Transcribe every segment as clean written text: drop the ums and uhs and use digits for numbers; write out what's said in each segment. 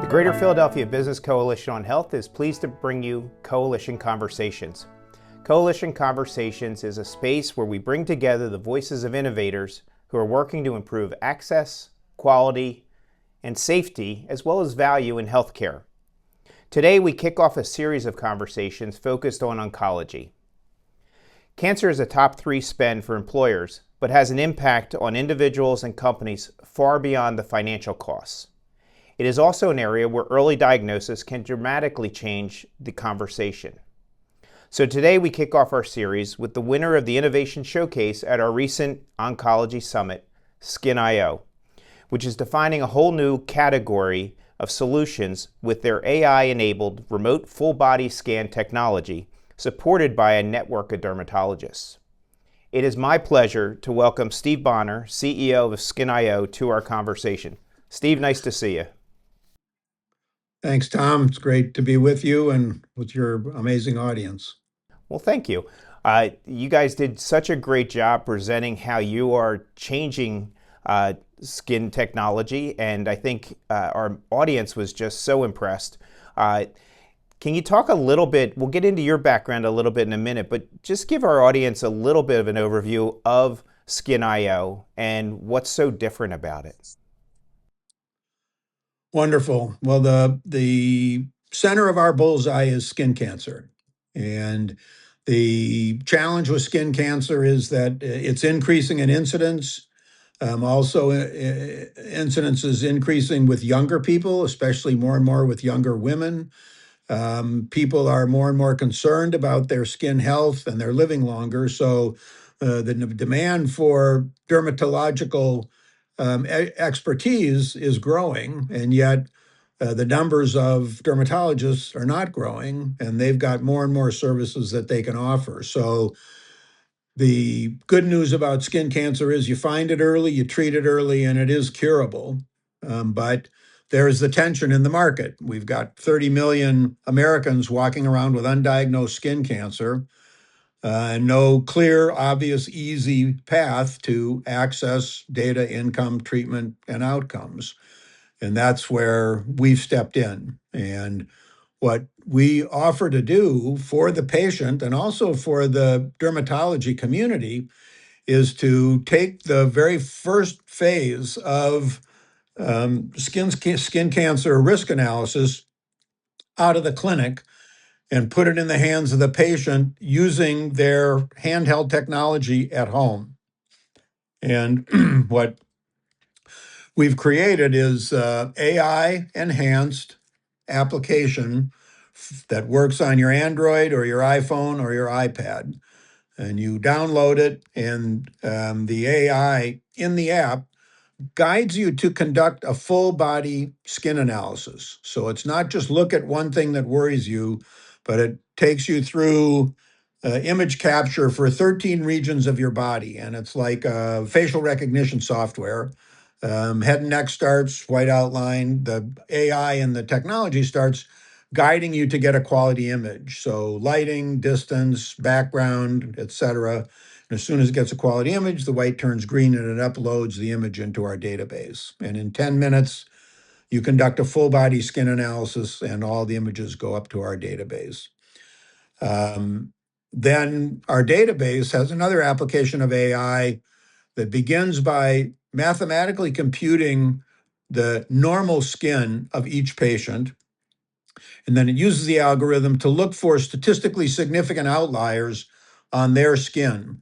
The Greater Philadelphia Business Coalition on Health is pleased to bring you Coalition Conversations. Coalition Conversations is a space where we bring together the voices of innovators who are working to improve access, quality, and safety, as well as value in healthcare. Today, we kick off a series of conversations focused on oncology. Cancer is a top 3 spend for employers, but has an impact on individuals and companies far beyond the financial costs. It is also an area where early diagnosis can dramatically change the conversation. So today we kick off our series with the winner of the Innovation Showcase at our recent Oncology Summit, SkinIO, which is defining a whole new category of solutions with their AI-enabled remote full-body scan technology supported by a network of dermatologists. It is my pleasure to welcome Steve Bonner, CEO of SkinIO, to our conversation. Steve, nice to see you. Thanks, Tom. It's great to be with you and with your amazing audience. Well, thank you. You guys did such a great job presenting how you are changing skin technology, and I think our audience was just so impressed. Can you talk a little bit, we'll get into your background a little bit in a minute, but just give our audience a little bit of an overview of SkinIO and what's so different about it. Wonderful. Well, the center of our bullseye is skin cancer. And the challenge with skin cancer is that it's increasing in incidence. Also, incidence is increasing with younger people, especially more and more with younger women. People are more and more concerned about their skin health and they're living longer. So the demand for dermatological expertise is growing, and yet the numbers of dermatologists are not growing, and they've got more and more services that they can offer. So the good news about skin cancer is you find it early, you treat it early, and it is curable. But there's the tension in the market. We've got 30 million Americans walking around with undiagnosed skin cancer, and no clear, obvious, easy path to access data, income, treatment, and outcomes. And that's where we've stepped in. And what we offer to do for the patient and also for the dermatology community is to take the very first phase of skin cancer risk analysis out of the clinic and put it in the hands of the patient using their handheld technology at home. And what we've created is AI-enhanced application that works on your Android or your iPhone or your iPad. And you download it, and the AI in the app guides you to conduct a full body skin analysis. So it's not just look at one thing that worries you, but it takes you through image capture for 13 regions of your body. And it's like facial recognition software. Head and neck starts, white outline. The AI and the technology starts guiding you to get a quality image. So lighting, distance, background, etc. And as soon as it gets a quality image, the white turns green and it uploads the image into our database. And in 10 minutes, you conduct a full body skin analysis and all the images go up to our database. Then our database has another application of AI that begins by mathematically computing the normal skin of each patient. And then it uses the algorithm to look for statistically significant outliers on their skin.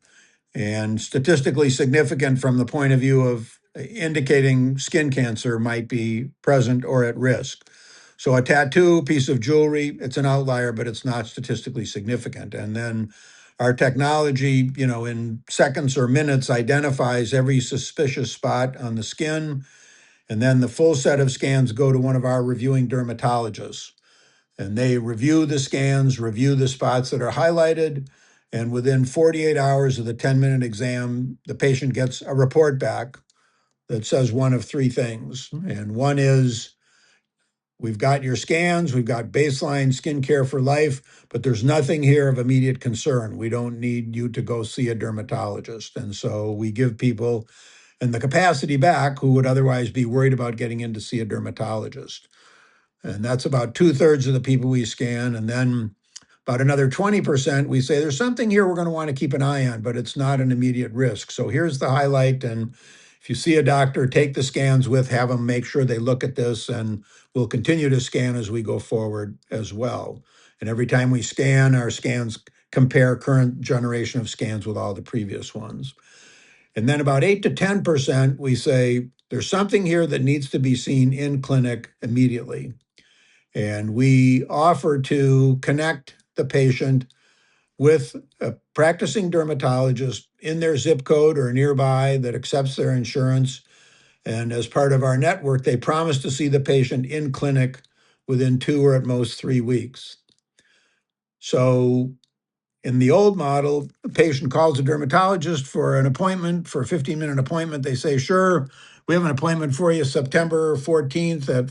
And statistically significant from the point of view of indicating skin cancer might be present or at risk. So a tattoo, piece of jewelry, it's an outlier, but it's not statistically significant. And then our technology, in seconds or minutes identifies every suspicious spot on the skin. And then the full set of scans go to one of our reviewing dermatologists. And they review the scans, review the spots that are highlighted, and within 48 hours of the 10-minute exam, the patient gets a report back that says one of 3 things. And one is, we've got your scans, we've got baseline skincare for life, but there's nothing here of immediate concern. We don't need you to go see a dermatologist. And so we give people and the capacity back who would otherwise be worried about getting in to see a dermatologist. And that's about 2/3 of the people we scan. And then about another 20%, we say there's something here we're going to want to keep an eye on, but it's not an immediate risk. So here's the highlight. And if you see a doctor, take the scans with, have them make sure they look at this, and we'll continue to scan as we go forward as well. And every time we scan, our scans compare current generation of scans with all the previous ones. And then about 8 to 10%, we say there's something here that needs to be seen in clinic immediately. And we offer to connect the patient with a practicing dermatologist in their zip code or nearby that accepts their insurance. And as part of our network, they promise to see the patient in clinic within 2 or at most 3 weeks. So in the old model, the patient calls a dermatologist for an appointment, for a 15-minute appointment. They say, sure, we have an appointment for you September 14th at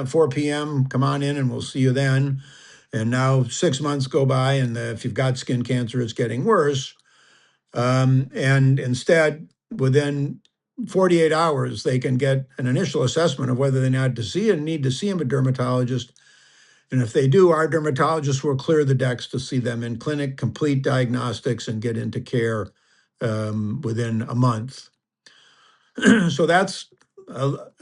4 p.m. Come on in and we'll see you then. And now 6 months go by, and if you've got skin cancer, it's getting worse. And instead, within 48 hours, they can get an initial assessment of whether they need to see a dermatologist. And if they do, our dermatologists will clear the decks to see them in clinic, complete diagnostics, and get into care within a month. So that's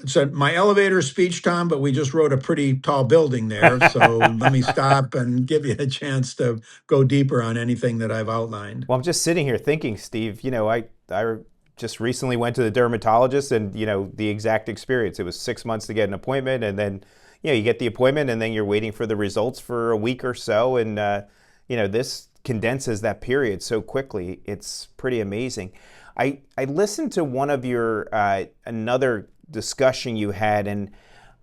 it's my elevator speech, Tom, but we just wrote a pretty tall building there. So let me stop and give you a chance to go deeper on anything that I've outlined. Well, I'm just sitting here thinking, Steve, I just recently went to the dermatologist and, the exact experience. It was 6 months to get an appointment, and then, you get the appointment and then you're waiting for the results for a week or so. And, this condenses that period so quickly. It's pretty amazing. I listened to one of your, another discussion you had, and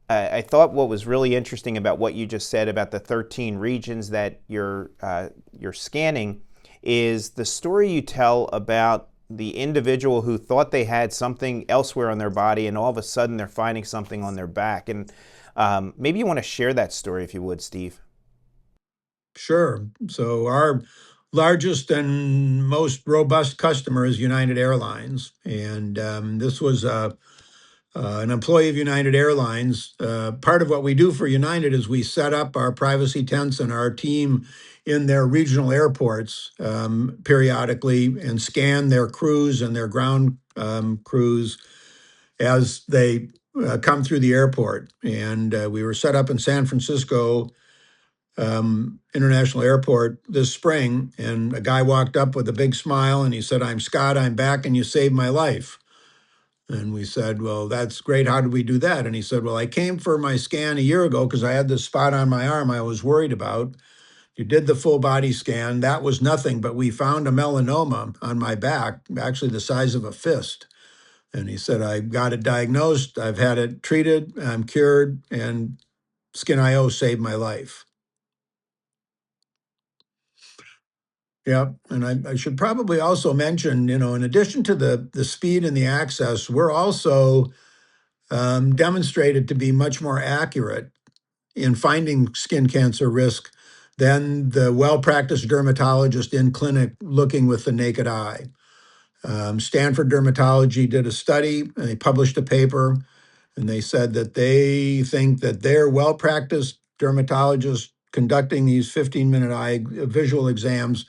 I thought what was really interesting about what you just said about the 13 regions that you're scanning is the story you tell about the individual who thought they had something elsewhere on their body, and all of a sudden they're finding something on their back. And maybe you want to share that story, if you would, Steve. Sure. So our largest and most robust customer is United Airlines, and this was an employee of United Airlines. Part of what we do for United is we set up our privacy tents and our team in their regional airports periodically and scan their crews and their ground crews as they come through the airport. And we were set up in San Francisco International Airport this spring, and a guy walked up with a big smile and he said, "I'm Scott, I'm back, and you saved my life." And we said, "Well, that's great. How did we do that?" And he said, "Well, I came for my scan a year ago because I had this spot on my arm I was worried about. You did the full body scan. That was nothing, but we found a melanoma on my back, actually the size of a fist." And he said, "I got it diagnosed. I've had it treated. I'm cured. And SkinIO saved my life." Yeah, and I should probably also mention, in addition to the speed and the access, we're also demonstrated to be much more accurate in finding skin cancer risk than the well-practiced dermatologist in clinic looking with the naked eye. Stanford Dermatology did a study, and they published a paper, and they said that they think that their well-practiced dermatologists conducting these 15-minute eye visual exams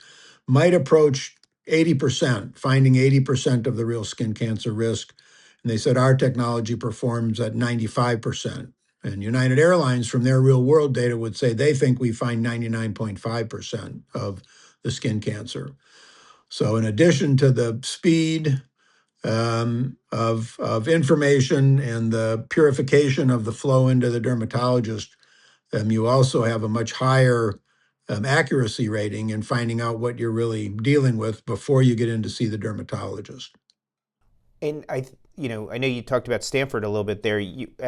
might approach 80%, finding 80% of the real skin cancer risk. And they said our technology performs at 95%. And United Airlines, from their real world data, would say they think we find 99.5% of the skin cancer. So in addition to the speed of information and the purification of the flow into the dermatologist, you also have a much higher accuracy rating in finding out what you're really dealing with before you get in to see the dermatologist. And I know you talked about Stanford a little bit there.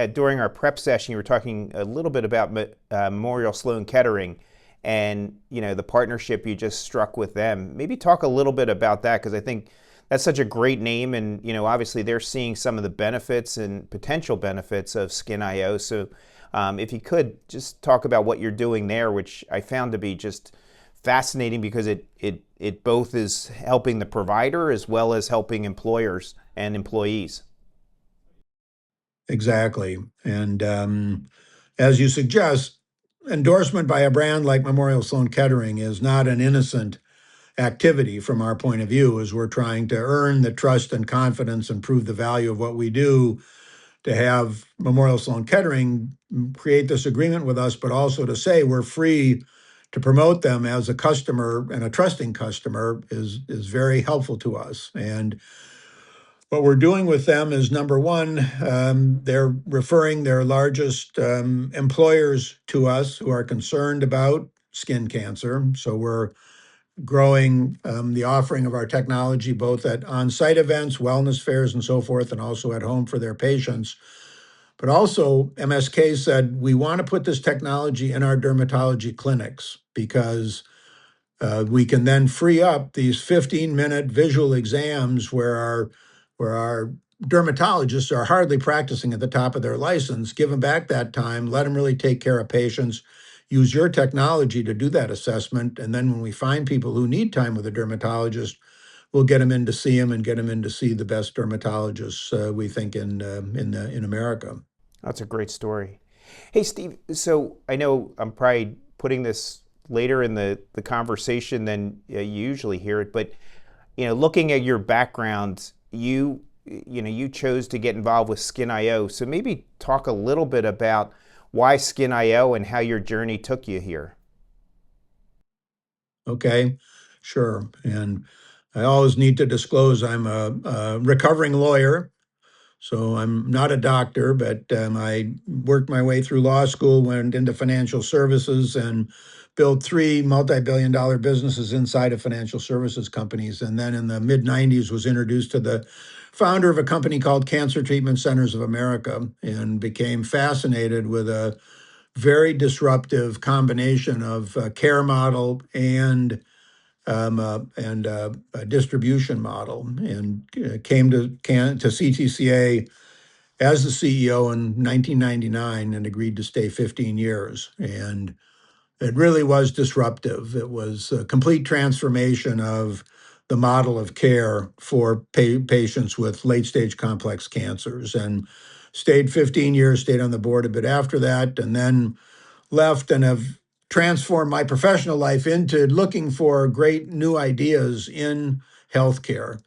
During our prep session, you were talking a little bit about Memorial Sloan Kettering, and the partnership you just struck with them. Maybe talk a little bit about that, because I think that's such a great name, and obviously they're seeing some of the benefits and potential benefits of SkinIO. So if you could just talk about what you're doing there, which I found to be just fascinating, because it both is helping the provider as well as helping employers and employees. Exactly. And as you suggest, endorsement by a brand like Memorial Sloan Kettering is not an innocent activity from our point of view, as we're trying to earn the trust and confidence and prove the value of what we do, to have Memorial Sloan Kettering create this agreement with us, but also to say we're free to promote them as a customer and a trusting customer is very helpful to us. And what we're doing with them is, number one, they're referring their largest employers to us who are concerned about skin cancer. So we're growing the offering of our technology both at on-site events, wellness fairs, and so forth, and also at home for their patients. But also, MSK said, we want to put this technology in our dermatology clinics because we can then free up these 15-minute visual exams where our dermatologists are hardly practicing at the top of their license. Give them back that time, let them really take care of patients, use your technology to do that assessment. And then when we find people who need time with a dermatologist, we'll get them in to see them and get them in to see the best dermatologists we think in America. That's a great story. Hey, Steve, so I know I'm probably putting this later in the conversation than you usually hear it, but looking at your background, you chose to get involved with SkinIO. So maybe talk a little bit about why SkinIO and how your journey took you here. Okay, sure. And I always need to disclose I'm a recovering lawyer. So I'm not a doctor, but I worked my way through law school, went into financial services, and built three multi-billion-dollar businesses inside of financial services companies. And then in the mid-90s was introduced to the founder of a company called Cancer Treatment Centers of America and became fascinated with a very disruptive combination of care model and a distribution model, and came to CTCA as the CEO in 1999 and agreed to stay 15 years. And it really was disruptive. It was a complete transformation of the model of care for patients with late stage complex cancers, and stayed 15 years, stayed on the board a bit after that, and then left and have transformed my professional life into looking for great new ideas in healthcare,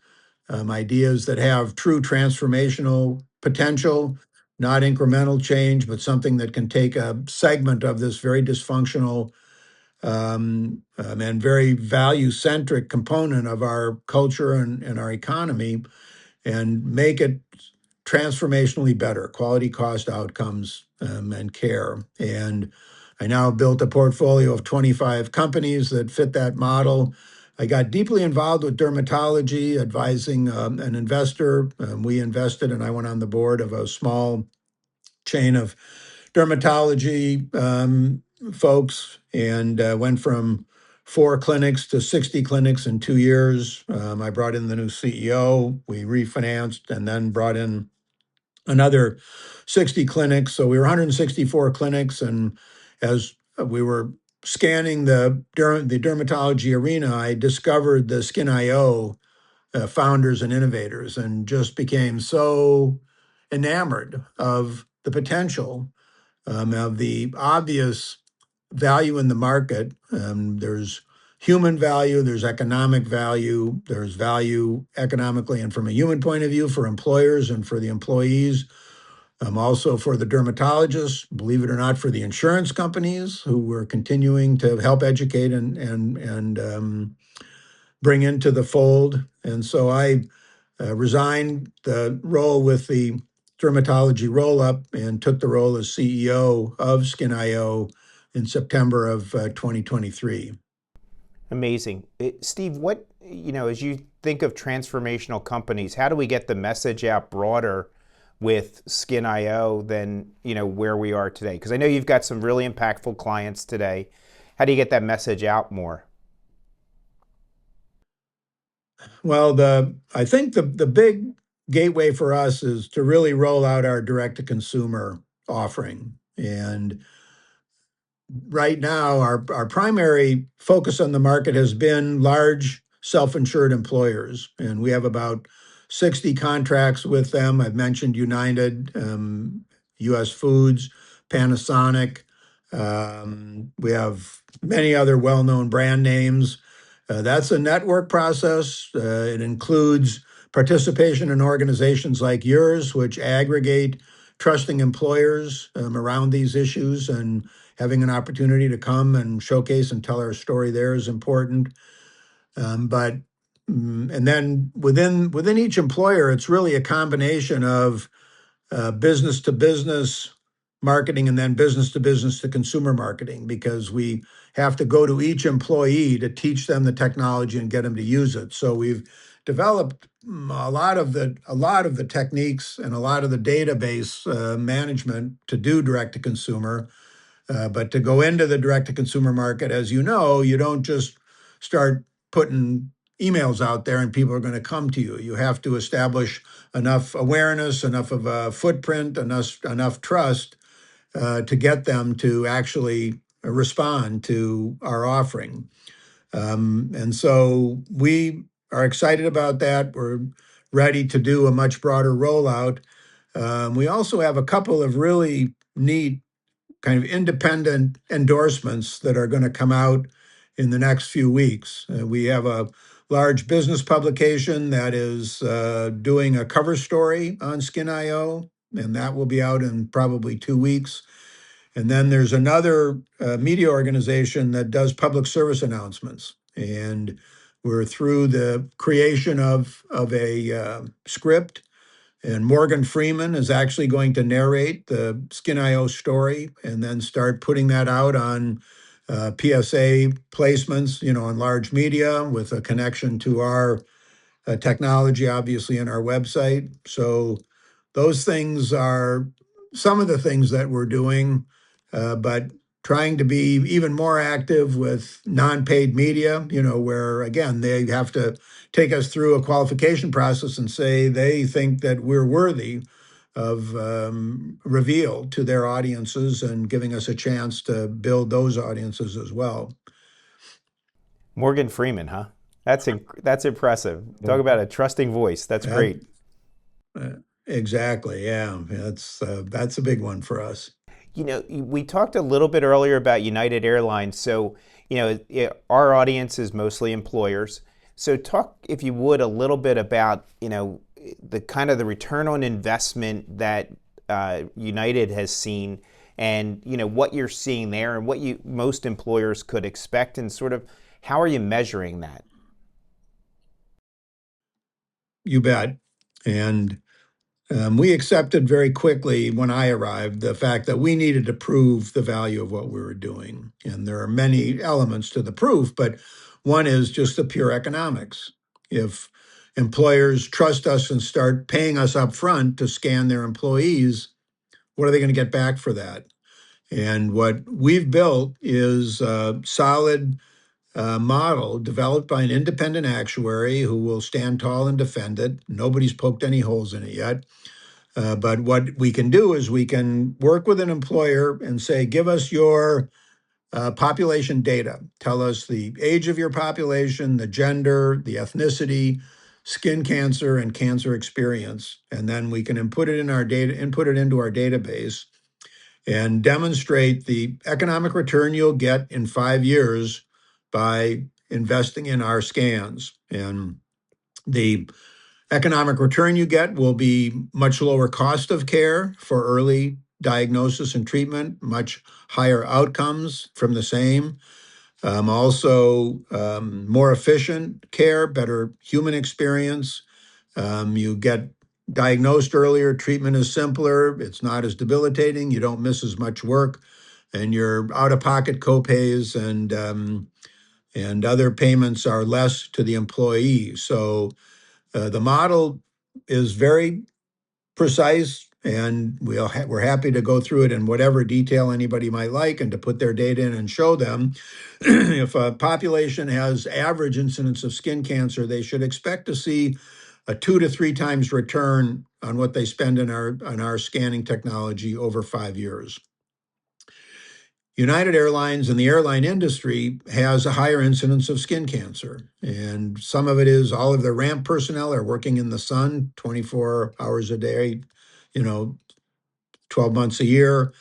ideas that have true transformational potential, not incremental change, but something that can take a segment of this very dysfunctional and very value-centric component of our culture and our economy and make it transformationally better, quality, cost, outcomes, and care. And I now built a portfolio of 25 companies that fit that model. I got deeply involved with dermatology, advising an investor. We invested, and I went on the board of a small chain of dermatology folks, and went from 4 clinics to 60 clinics in 2 years. I brought in the new CEO. We refinanced and then brought in another 60 clinics. So we were 164 clinics. And as we were scanning the dermatology arena, I discovered the SkinIO founders and innovators and just became so enamored of the potential, of the obvious value in the market. There's human value, there's economic value, there's value economically and from a human point of view for employers and for the employees, also for the dermatologists, believe it or not, for the insurance companies who were continuing to help educate and bring into the fold. And so I resigned the role with the dermatology roll-up and took the role as CEO of SkinIO in September of 2023. Amazing. Steve, as you think of transformational companies, how do we get the message out broader with SkinIO than, where we are today? Because I know you've got some really impactful clients today. How do you get that message out more? Well, I think the big gateway for us is to really roll out our direct-to-consumer offering. And right now, our primary focus on the market has been large self-insured employers, and we have about 60 contracts with them. I've mentioned United, US Foods, Panasonic. We have many other well-known brand names. That's a network process. It includes participation in organizations like yours, which aggregate trusting employers around these issues, and having an opportunity to come and showcase and tell our story there is important. But and then within each employer, it's really a combination of business to business marketing and then business to consumer marketing, because we have to go to each employee to teach them the technology and get them to use it. So we've developed a lot of the techniques and a lot of the database management to do direct to consumer. But to go into the direct to consumer market, as you know, you don't just start putting emails out there and people are going to come to you. You have to establish enough awareness, enough of a footprint, enough trust to get them to actually respond to our offering. And so we are excited about that. We're ready to do a much broader rollout. We also have a couple of really neat kind of independent endorsements that are going to come out in the next few weeks. We have a large business publication that is doing a cover story on SkinIO, and that will be out in probably 2 weeks. And then there's another media organization that does public service announcements. And we're through the creation of a script, and Morgan Freeman is actually going to narrate the SkinIO story and then start putting that out on PSA placements, in large media with a connection to our technology, obviously, in our website. So those things are some of the things that we're doing, but trying to be even more active with non-paid media, where, again, they have to take us through a qualification process and say they think that we're worthy of reveal to their audiences, and giving us a chance to build those audiences as well. Morgan Freeman, huh? That's impressive. Talk about a trusting voice. That's That, great. exactly, yeah. That's a big one for us. We talked a little bit earlier about United Airlines. So, our audience is mostly employers. So talk, if you would, a little bit about, the kind of the return on investment that United has seen, and, what you're seeing there and what most employers could expect, and sort of how are you measuring that? You bet. And we accepted very quickly when I arrived the fact that we needed to prove the value of what we were doing. And there are many elements to the proof, but one is just the pure economics. If employers trust us and start paying us up front to scan their employees, what are they going to get back for that? And what we've built is a solid model developed by an independent actuary who will stand tall and defend it. Nobody's poked any holes in it yet. But what we can do is we can work with an employer and say, give us your population data. Tell us the age of your population, the gender, the ethnicity, skin cancer, and cancer experience. And then we can input it into our database and demonstrate the economic return you'll get in 5 years by investing in our scans. And the economic return you get will be much lower cost of care for early diagnosis and treatment, much higher outcomes from the same. Also, more efficient care, better human experience. You get diagnosed earlier, treatment is simpler, it's not as debilitating, you don't miss as much work, and your out-of-pocket copays and other payments are less to the employee. So the model is very precise, and we're happy to go through it in whatever detail anybody might like, and to put their data in and show them if a population has average incidence of skin cancer, they should expect to see a 2 to 3 times return on what they spend on our scanning technology over 5 years. United Airlines and the airline industry has a higher incidence of skin cancer. And some of it is all of their ramp personnel are working in the sun 24 hours a day, 12 months a year.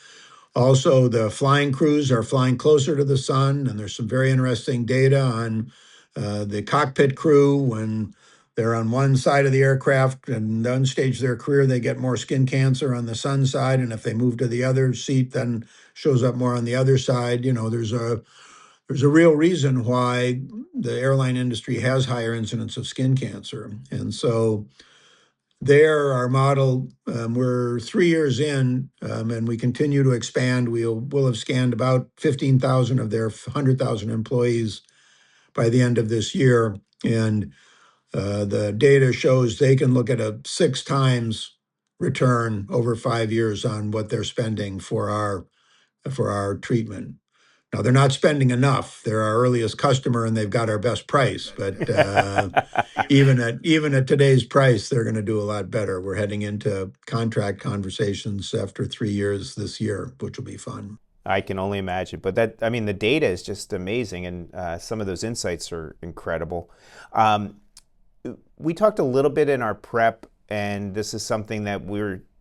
Also, the flying crews are flying closer to the sun, and there's some very interesting data on the cockpit crew when they're on one side of the aircraft and unstage their career, they get more skin cancer on the sun side, and if they move to the other seat, then shows up more on the other side. There's a real reason why the airline industry has higher incidence of skin cancer, and so there, our model, we're 3 years in, and we continue to expand. We'll have scanned about 15,000 of their 100,000 employees by the end of this year. And the data shows they can look at a 6 times return over 5 years on what they're spending for our treatment. Now, they're not spending enough. They're our earliest customer, and they've got our best price. But even at today's price, they're going to do a lot better. We're heading into contract conversations after 3 years this year, which will be fun. I can only imagine. But that, I mean, the data is just amazing, and some of those insights are incredible. Um, we talked a little bit in our prep, and this is something that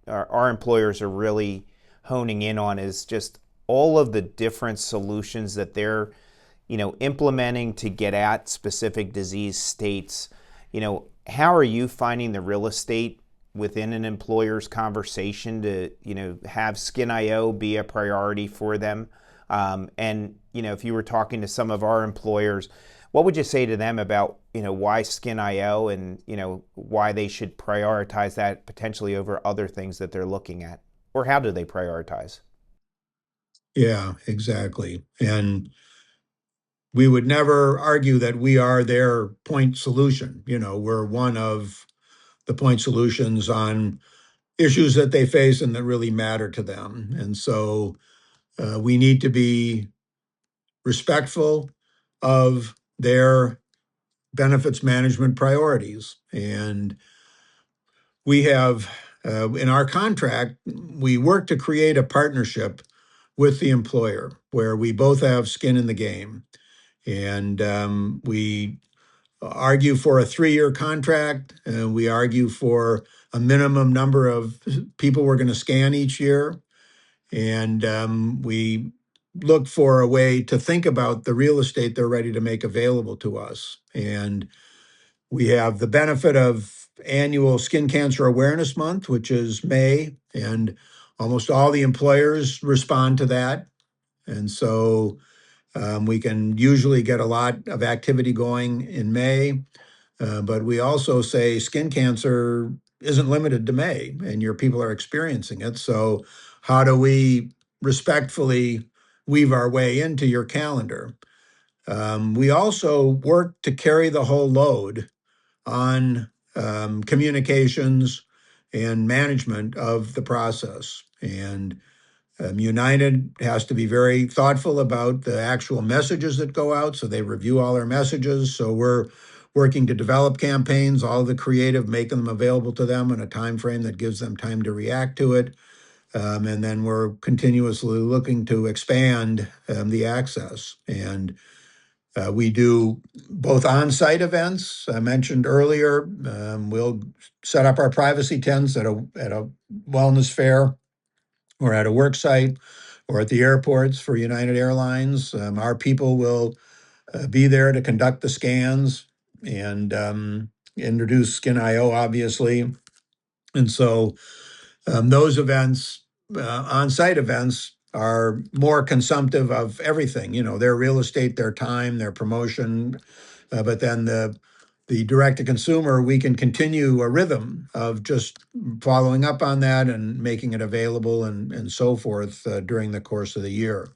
our employers are really honing in on, is just all of the different solutions that they're implementing to get at specific disease states. How are you finding the real estate within an employer's conversation to have SkinIO be a priority for them? And if you were talking to some of our employers, what would you say to them about why SkinIO and why they should prioritize that potentially over other things that they're looking at, or how do they prioritize? Yeah, exactly. And we would never argue that we are their point solution. We're one of the point solutions on issues that they face and that really matter to them. And so we need to be respectful of their benefits management priorities. And we have, in our contract, we work to create a partnership with the employer where we both have skin in the game. And we argue for a 3-year contract. We argue for a minimum number of people we're going to scan each year. And we look for a way to think about the real estate they're ready to make available to us. And we have the benefit of annual Skin Cancer Awareness Month, which is May, and almost all the employers respond to that. And so we can usually get a lot of activity going in May. But we also say skin cancer isn't limited to May, and your people are experiencing it. So, how do we respectfully weave our way into your calendar? We also work to carry the whole load on communications and management of the process. And United has to be very thoughtful about the actual messages that go out, so they review all our messages. So we're working to develop campaigns, all the creative, making them available to them in a time frame that gives them time to react to it. And then we're continuously looking to expand the access. And we do both on-site events. I mentioned earlier, we'll set up our privacy tents at a wellness fair or at a work site or at the airports for United Airlines. Our people will be there to conduct the scans and introduce SkinIO, obviously. And so those events, on-site events, are more consumptive of everything. Their real estate, their time, their promotion, but then the direct to consumer, we can continue a rhythm of just following up on that and making it available and so forth during the course of the year.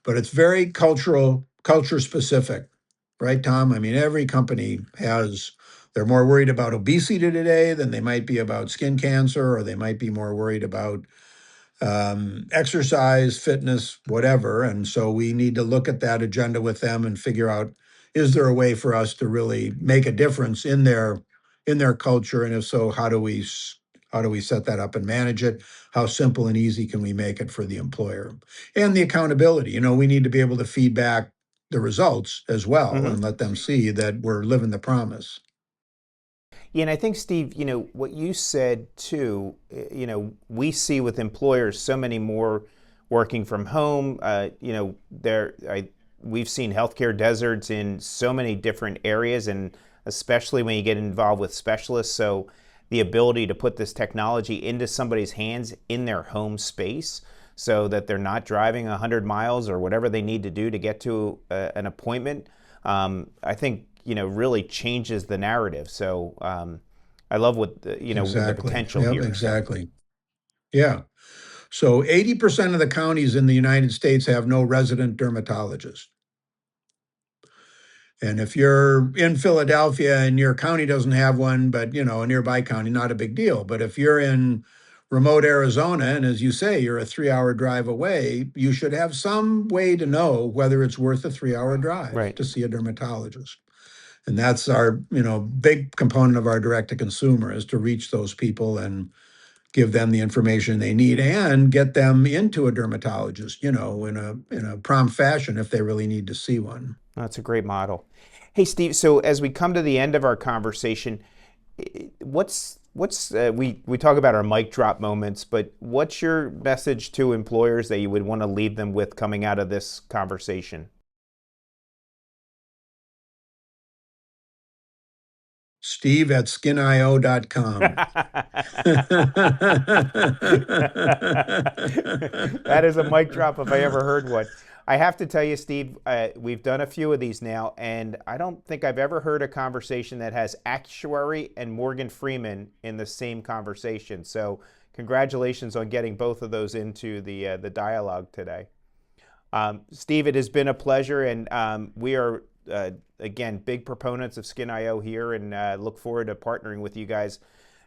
But it's very culture specific, right, Tom? I mean, every company they're more worried about obesity today than they might be about skin cancer, or they might be more worried about exercise, fitness, whatever. And so we need to look at that agenda with them and figure out, is there a way for us to really make a difference in their culture? And if so, how do we set that up and manage it? How simple and easy can we make it for the employer? And the accountability. We need to be able to feedback the results as well Mm-hmm. and let them see that we're living the promise. Yeah, and I think, Steve, what you said too, we see with employers so many more working from home. We've seen healthcare deserts in so many different areas, and especially when you get involved with specialists. So the ability to put this technology into somebody's hands in their home space so that they're not driving 100 miles or whatever they need to do to get to an appointment, I think, really changes the narrative. So I love what the Exactly. potential Yep, here. So exactly. Yeah. So 80% of the counties in the United States have no resident dermatologist. And if you're in Philadelphia and your county doesn't have one, but a nearby county, not a big deal. But if you're in remote Arizona, and as you say, you're a 3 hour drive away, you should have some way to know whether it's worth a 3 hour drive right. to see a dermatologist. And that's our, big component of our direct to consumer is to reach those people and give them the information they need and get them into a dermatologist, in a prompt fashion if they really need to see one. That's a great model. Hey, Steve. So as we come to the end of our conversation, we talk about our mic drop moments, but what's your message to employers that you would want to leave them with coming out of this conversation? Steve at skinio.com. That is a mic drop if I ever heard one. I have to tell you, Steve, we've done a few of these now, and I don't think I've ever heard a conversation that has actuary and Morgan Freeman in the same conversation. So, congratulations on getting both of those into the dialogue today. Steve, it has been a pleasure, and we are, again, big proponents of SkinIO here, and look forward to partnering with you guys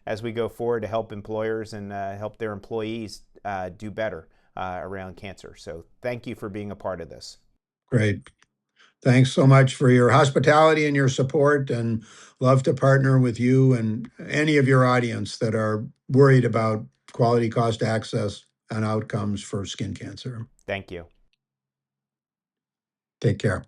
as we go forward to help employers and help their employees do better around cancer. So thank you for being a part of this. Great. Thanks so much for your hospitality and your support, and love to partner with you and any of your audience that are worried about quality, cost, access, and outcomes for skin cancer. Thank you. Take care.